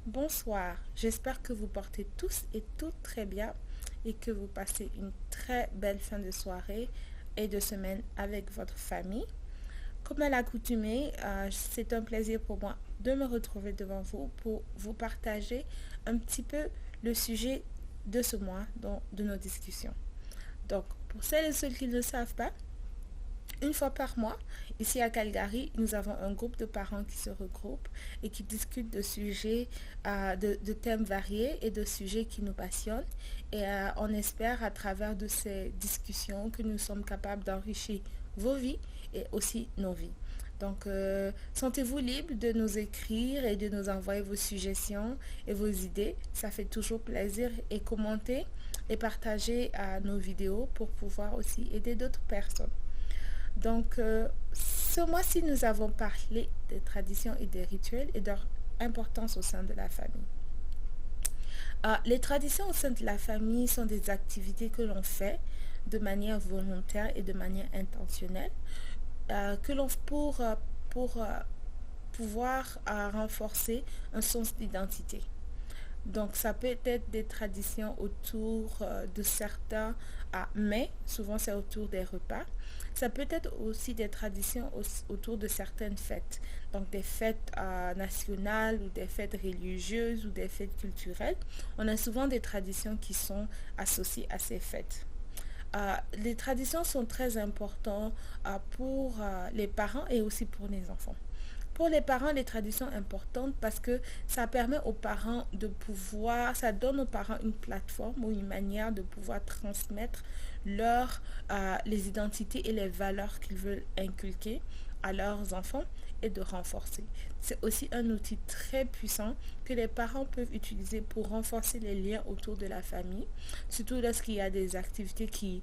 Bonsoir, j'espère que vous portez tous et toutes très bien et que vous passez une très belle fin de soirée et de semaine avec votre famille. Comme à l'accoutumée, c'est un plaisir pour moi de me retrouver devant vous pour vous partager un petit peu le sujet de ce mois de nos discussions. Donc, pour celles et ceux qui ne le savent pas, une fois par mois, ici à Calgary, nous avons un groupe de parents qui se regroupent et qui discutent de sujets, de thèmes variés et de sujets qui nous passionnent. Et on espère à travers de ces discussions que nous sommes capables d'enrichir vos vies et aussi nos vies. Donc, sentez-vous libre de nous écrire et de nous envoyer vos suggestions et vos idées. Ça fait toujours plaisir et commenter et partager nos vidéos pour pouvoir aussi aider d'autres personnes. Donc, ce mois-ci, nous avons parlé des traditions et des rituels et de leur importance au sein de la famille. Les traditions au sein de la famille sont des activités que l'on fait de manière volontaire et de manière intentionnelle, que l'on pour pouvoir renforcer un sens d'identité. Donc, ça peut être des traditions autour de certains mets, souvent c'est autour des repas. Ça peut être aussi des traditions autour de certaines fêtes, donc des fêtes nationales ou des fêtes religieuses ou des fêtes culturelles. On a souvent des traditions qui sont associées à ces fêtes. Les traditions sont très importantes pour les parents et aussi pour les enfants. Pour les parents, les traditions sont importantes parce que ça permet aux parents de pouvoir, ça donne aux parents une plateforme ou une manière de pouvoir transmettre les identités et les valeurs qu'ils veulent inculquer à leurs enfants et de renforcer. C'est aussi un outil très puissant que les parents peuvent utiliser pour renforcer les liens autour de la famille, surtout lorsqu'il y a des activités qui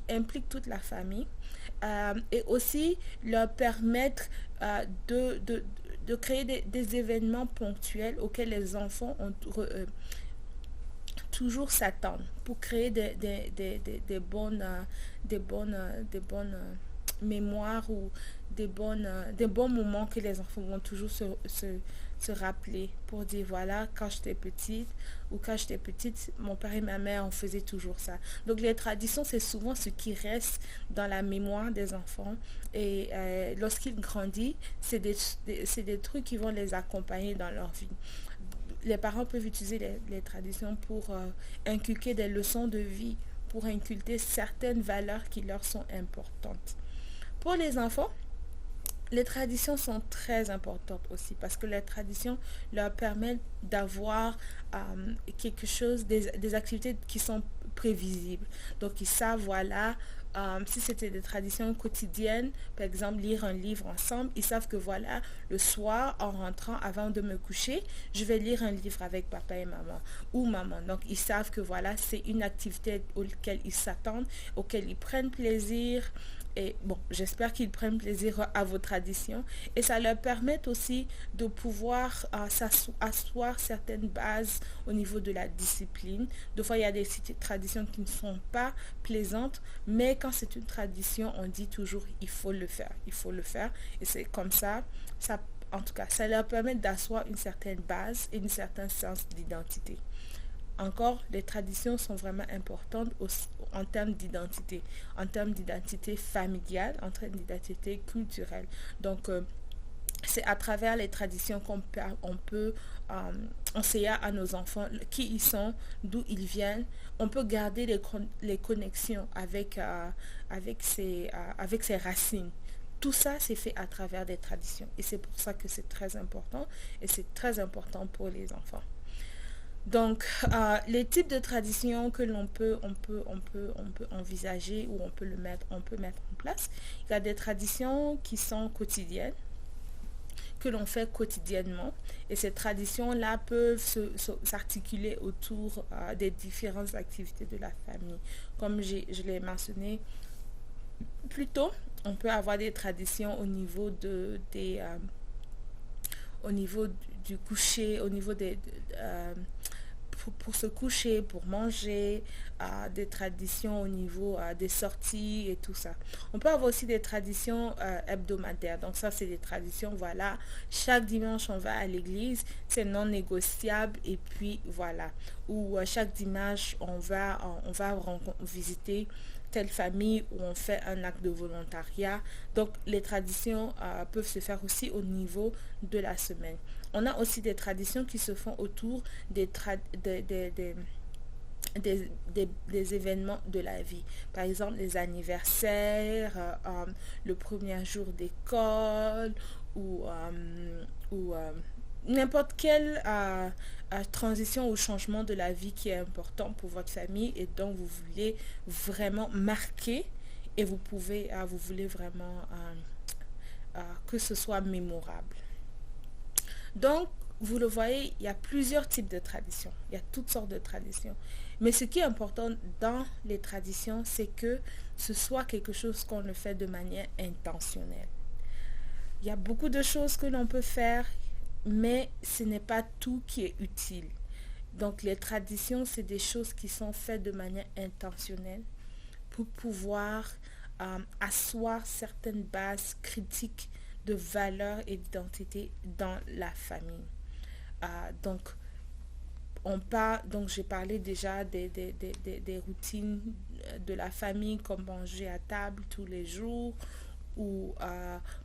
impliquent toute la famille, et aussi leur permettre de créer des événements ponctuels auxquels les enfants ont toujours s'attendre pour créer des bonnes mémoires ou des bons moments que les enfants vont toujours se rappeler pour dire voilà, quand j'étais petite ou quand j'étais petite, mon père et ma mère, on faisait toujours ça. Donc les traditions, c'est souvent ce qui reste dans la mémoire des enfants et lorsqu'ils grandissent, c'est des trucs qui vont les accompagner dans leur vie. Les parents peuvent utiliser les traditions pour inculquer des leçons de vie, pour inculquer certaines valeurs qui leur sont importantes. Pour les enfants, les traditions sont très importantes aussi parce que les traditions leur permettent d'avoir quelque chose, des activités qui sont prévisibles. Donc ils savent, voilà, si c'était des traditions quotidiennes, par exemple lire un livre ensemble, ils savent que voilà, le soir en rentrant avant de me coucher, je vais lire un livre avec papa et maman ou maman. Donc ils savent que voilà, c'est une activité auquel ils s'attendent, auquel ils prennent plaisir. Et bon, j'espère qu'ils prennent plaisir à vos traditions et ça leur permet aussi de pouvoir asseoir certaines bases au niveau de la discipline. Des fois, il y a des traditions qui ne sont pas plaisantes, mais quand c'est une tradition, on dit toujours il faut le faire, il faut le faire. Et c'est comme ça, en tout cas, ça leur permet d'asseoir une certaine base et une certaine sens d'identité. Encore, les traditions sont vraiment importantes en termes d'identité familiale, en termes d'identité culturelle. Donc, c'est à travers les traditions on peut enseigner à nos enfants qui ils sont, d'où ils viennent. On peut garder les connexions avec ses racines. Tout ça, c'est fait à travers des traditions. Et c'est pour ça que c'est très important. Et c'est très important pour les enfants. Donc, les types de traditions que on peut envisager ou on peut mettre en place. Il y a des traditions qui sont quotidiennes, que l'on fait quotidiennement. Et ces traditions-là peuvent s'articuler autour des différentes activités de la famille. Comme je l'ai mentionné plus tôt, on peut avoir des traditions au niveau du coucher, au niveau pour se coucher, pour manger, des traditions au niveau des sorties et tout ça. On peut avoir aussi des traditions hebdomadaires. Donc ça, c'est des traditions, voilà. Chaque dimanche, on va à l'église, c'est non négociable. Et puis voilà. Ou chaque dimanche, on va visiter telle famille où on fait un acte de volontariat. Donc les traditions peuvent se faire aussi au niveau de la semaine. On a aussi des traditions qui se font autour des événements de la vie. Par exemple, les anniversaires, le premier jour d'école ou n'importe quelle transition ou changement de la vie qui est important pour votre famille et dont vous voulez vraiment marquer et vous voulez vraiment que ce soit mémorable. Donc, vous le voyez, il y a plusieurs types de traditions. Il y a toutes sortes de traditions. Mais ce qui est important dans les traditions, c'est que ce soit quelque chose qu'on le fait de manière intentionnelle. Il y a beaucoup de choses que l'on peut faire, mais ce n'est pas tout qui est utile. Donc, les traditions, c'est des choses qui sont faites de manière intentionnelle pour pouvoir asseoir certaines bases critiques de valeurs et d'identité dans la famille. Donc j'ai parlé déjà des routines de la famille, comme manger à table tous les jours, ou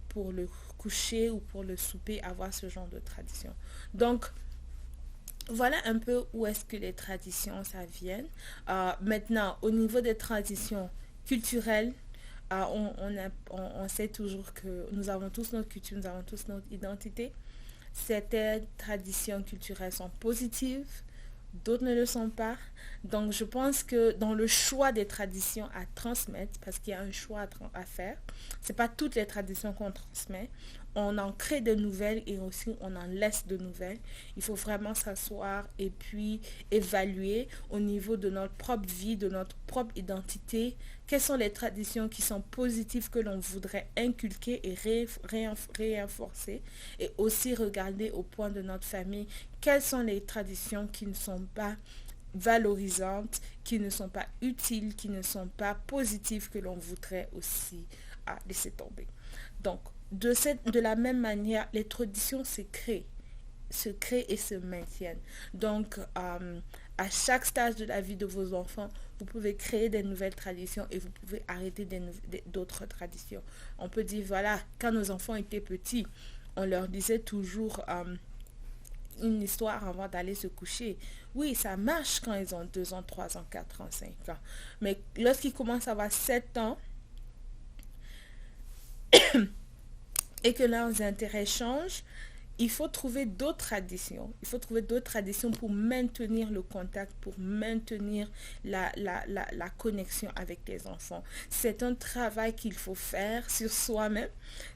pour le coucher ou pour le souper, avoir ce genre de tradition. Donc, voilà un peu où est-ce que les traditions, ça vient. Maintenant, au niveau des traditions culturelles, on sait toujours que nous avons tous notre culture, nous avons tous notre identité. Certaines traditions culturelles sont positives, d'autres ne le sont pas. Donc je pense que dans le choix des traditions à transmettre, parce qu'il y a un choix à faire, ce n'est pas toutes les traditions qu'on transmet. On en crée de nouvelles et aussi on en laisse de nouvelles. Il faut vraiment s'asseoir et puis évaluer au niveau de notre propre vie, de notre propre identité, quelles sont les traditions qui sont positives que l'on voudrait inculquer et renforcer, et aussi regarder au point de notre famille quelles sont les traditions qui ne sont pas valorisantes, qui ne sont pas utiles, qui ne sont pas positives, que l'on voudrait aussi laisser tomber. Donc, de la même manière, les traditions se créent et se maintiennent. Donc, à chaque stage de la vie de vos enfants, vous pouvez créer des nouvelles traditions et vous pouvez arrêter d'autres traditions. On peut dire, voilà, quand nos enfants étaient petits, on leur disait toujours une histoire avant d'aller se coucher. Oui, ça marche quand ils ont 2 ans, 3 ans, 4 ans, 5 ans. Mais lorsqu'ils commencent à avoir 7 ans, et que leurs intérêts changent, il faut trouver d'autres traditions. Il faut trouver d'autres traditions pour maintenir le contact, pour maintenir la connexion avec les enfants. C'est un travail qu'il faut faire sur soi-même,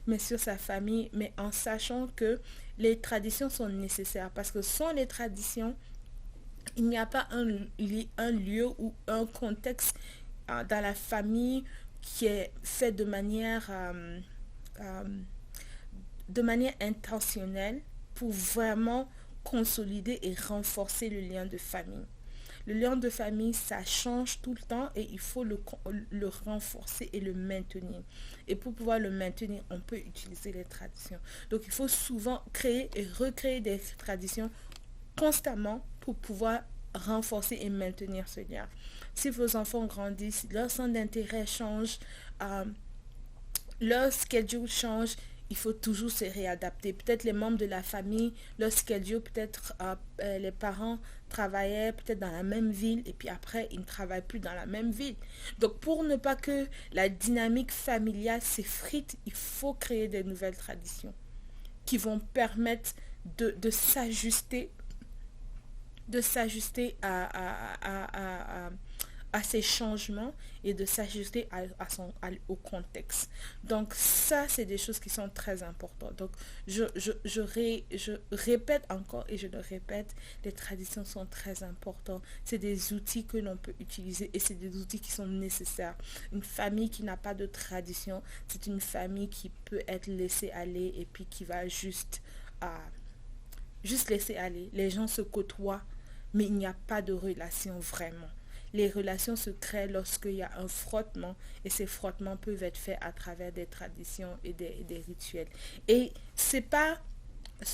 mais sur sa famille, mais en sachant que les traditions sont nécessaires. Parce que sans les traditions, il n'y a pas un lieu ou un contexte dans la famille qui est fait de manière intentionnelle pour vraiment consolider et renforcer le lien de famille. Le lien de famille, ça change tout le temps et il faut le renforcer et le maintenir. Et pour pouvoir le maintenir, on peut utiliser les traditions. Donc, il faut souvent créer et recréer des traditions constamment pour pouvoir renforcer et maintenir ce lien. Si vos enfants grandissent, leur centre d'intérêt change, leur schedule change, il faut toujours se réadapter. Peut-être les membres de la famille, leur schedule, peut-être les parents travaillaient peut-être dans la même ville et puis après, ils ne travaillent plus dans la même ville. Donc, pour ne pas que la dynamique familiale s'effrite, il faut créer des nouvelles traditions qui vont permettre de s'ajuster à ces changements et de s'ajuster au contexte. Donc ça, c'est des choses qui sont très importantes. Donc je répète encore et je le répète, les traditions sont très importantes. C'est des outils que l'on peut utiliser et c'est des outils qui sont nécessaires. Une famille qui n'a pas de tradition, c'est une famille qui peut être laissée aller et puis qui va juste laisser aller. Les gens se côtoient, mais il n'y a pas de relation vraiment. Les relations se créent lorsqu'il y a un frottement et ces frottements peuvent être faits à travers des traditions et des rituels. Et c'est pas la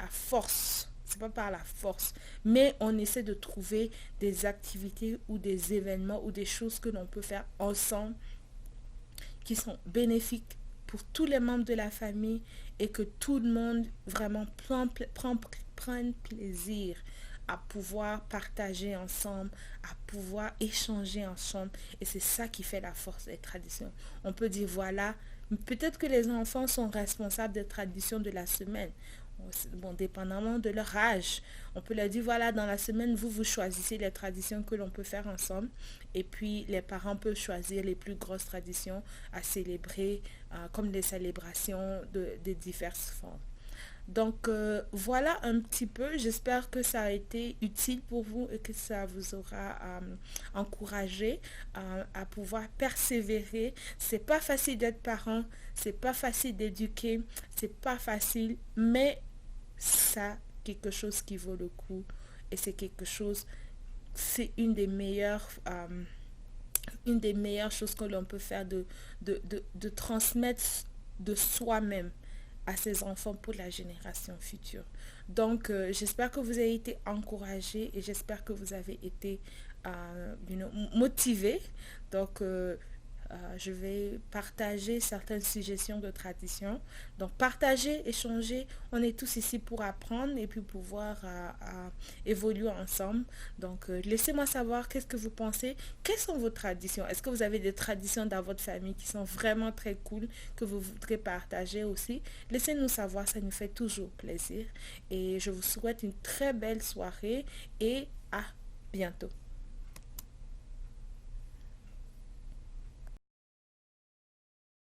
force. C'est pas par la force, mais on essaie de trouver des activités ou des événements ou des choses que l'on peut faire ensemble qui sont bénéfiques pour tous les membres de la famille et que tout le monde vraiment prenne plaisir à pouvoir partager ensemble, à pouvoir échanger ensemble. Et c'est ça qui fait la force des traditions. On peut dire, voilà, peut-être que les enfants sont responsables des traditions de la semaine. Bon, dépendamment de leur âge, on peut leur dire, voilà, dans la semaine, vous choisissez les traditions que l'on peut faire ensemble. Et puis, les parents peuvent choisir les plus grosses traditions à célébrer, comme les célébrations de diverses formes. Donc voilà un petit peu, j'espère que ça a été utile pour vous et que ça vous aura encouragé à pouvoir persévérer. C'est pas facile d'être parent, c'est pas facile d'éduquer, c'est pas facile, mais ça quelque chose qui vaut le coup et c'est quelque chose, c'est une des meilleures choses que l'on peut faire de transmettre de soi-même à ses enfants pour la génération future. Donc, j'espère que vous avez été encouragés et j'espère que vous avez été motivés. Donc, je vais partager certaines suggestions de tradition. Donc, partager, échanger. On est tous ici pour apprendre et puis pouvoir évoluer ensemble. Donc, laissez-moi savoir qu'est-ce que vous pensez. Quelles sont vos traditions? Est-ce que vous avez des traditions dans votre famille qui sont vraiment très cool, que vous voudrez partager aussi? Laissez-nous savoir, ça nous fait toujours plaisir. Et je vous souhaite une très belle soirée et à bientôt.